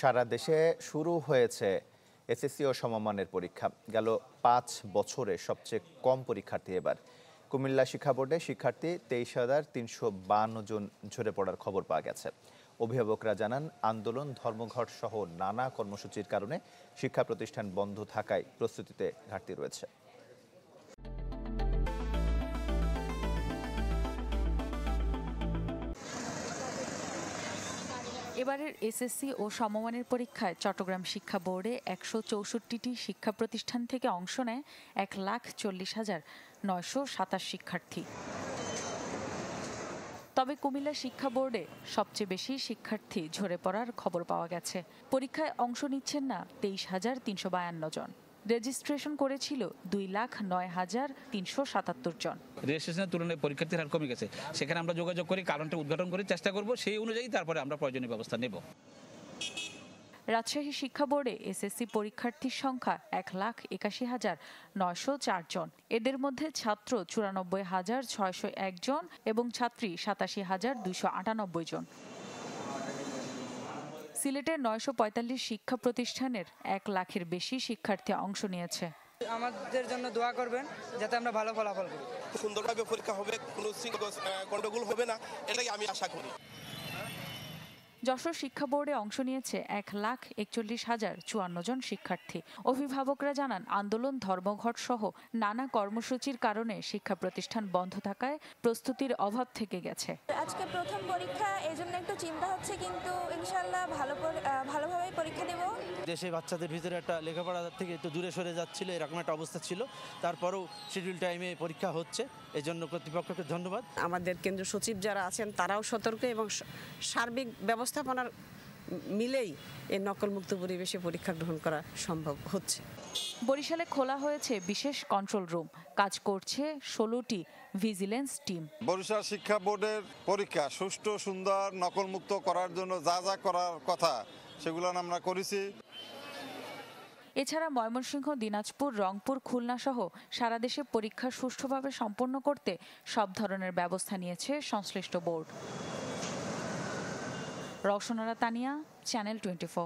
সারা দেশে শুরু হয়েছে এসএসসি ও সমমানের পরীক্ষা। গেল 5 বছরে সবচেয়ে কম পরীক্ষার্থী এবার। কুমিল্লা শিক্ষা বোর্ডে শিক্ষার্থী 23,352 জন ঝরে পড়ার খবর পাওয়া গেছে। অভিভাবকরা জানান, আন্দোলন, ধর্মঘট সহ নানা কর্মসূচির কারণে শিক্ষা প্রতিষ্ঠান বন্ধ থাকায় প্রস্তুতিতে ঘাটতি রয়েছে। এবারের এসএসসি ও সমমানের পরীক্ষায় চট্টগ্রাম শিক্ষা বোর্ডে 164টি শিক্ষা প্রতিষ্ঠান থেকে অংশ নেয় 1,40,927 শিক্ষার্থী। তবে কুমিল্লা শিক্ষা বোর্ডে সবচেয়ে বেশি শিক্ষার্থী ঝরে পড়ার খবর পাওয়া গেছে। পরীক্ষায় অংশ নিচ্ছেন না 23,352 জন। রেজিস্ট্রেশন করেছিল 2,09,377 জন। রেজিস্ট্রেশনের তুলনায় পরীক্ষার্থীর হার কমে গেছে, সেখানে আমরা যোগাযোগ করি, কারণটা উদ্ঘাটন করে চেষ্টা করব, সেই অনুযায়ী তারপরে আমরা প্রয়োজনীয় ব্যবস্থা নেব। রাজশাহী শিক্ষা বোর্ডে এসএসসি পরীক্ষার্থীর সংখ্যা 1,81,904 জন। এদের মধ্যে ছাত্র 94,601 জন এবং ছাত্রী 87,298 জন। সিলেটের 945 শিক্ষা প্রতিষ্ঠানের 1 লাখের বেশি শিক্ষার্থী অংশ নিয়েছে। আমাদের জন্য দোয়া করবেন যাতে আমরা ভালো ফলাফল করি। সুন্দরভাবে পরীক্ষা হবে, কোনো গন্ডগোল হবে না, এটাই আমি আশা করি। যশোর শিক্ষা বোর্ডে অংশ নিয়েছে 1,41,054 জন শিক্ষার্থী। অভিভাবকরা জানান, আন্দোলন, ধর্মঘট সহ নানা কর্মসূচির কারণে শিক্ষা প্রতিষ্ঠান বন্ধ থাকায় প্রস্তুতির অভাব থেকে গেছে। আজকে প্রথম পরীক্ষা, এই জন্য একটু চিন্তা হচ্ছে, কিন্তু ইনশাআল্লাহ ভালোভাবেই পরীক্ষা দেব। দেশে বাচ্চাদের ভিতরে একটা লেখাপড়া থেকে একটু দূরে সরে যাচ্ছিল, এরকম একটা অবস্থা ছিল। তারপরেও শিডিউল টাইমে পরীক্ষা হচ্ছে, এই জন্য কর্তৃপক্ষকে ধন্যবাদ। আমাদের কেন্দ্র সচিব যারা আছেন তারাও সতর্ক এবং সার্বিক ব্যবস্থাপনার মিলেই এই নকলমুক্ত পরিবেশে পরীক্ষা গ্রহণ করা সম্ভব হচ্ছে। বরিশালে খোলা হয়েছে বিশেষ কন্ট্রোল রুম, কাজ করছে 16টি ভিজিলেন্স টিম। বরিশাল শিক্ষা বোর্ডের পরীক্ষা সুষ্ঠু, সুন্দর, নকলমুক্ত করার জন্য যা যা করার কথা সেগুলো আমরা করেছি। এছাড়া ময়মনসিংহ, দিনাজপুর, রংপুর, খুলনা সহ সারা দেশে পরীক্ষা সুষ্ঠুভাবে সম্পন্ন করতে সব ধরনের ব্যবস্থা নিয়েছে সংশ্লিষ্ট বোর্ড। রওশনারা তানিয়া, চ্যানেল 24।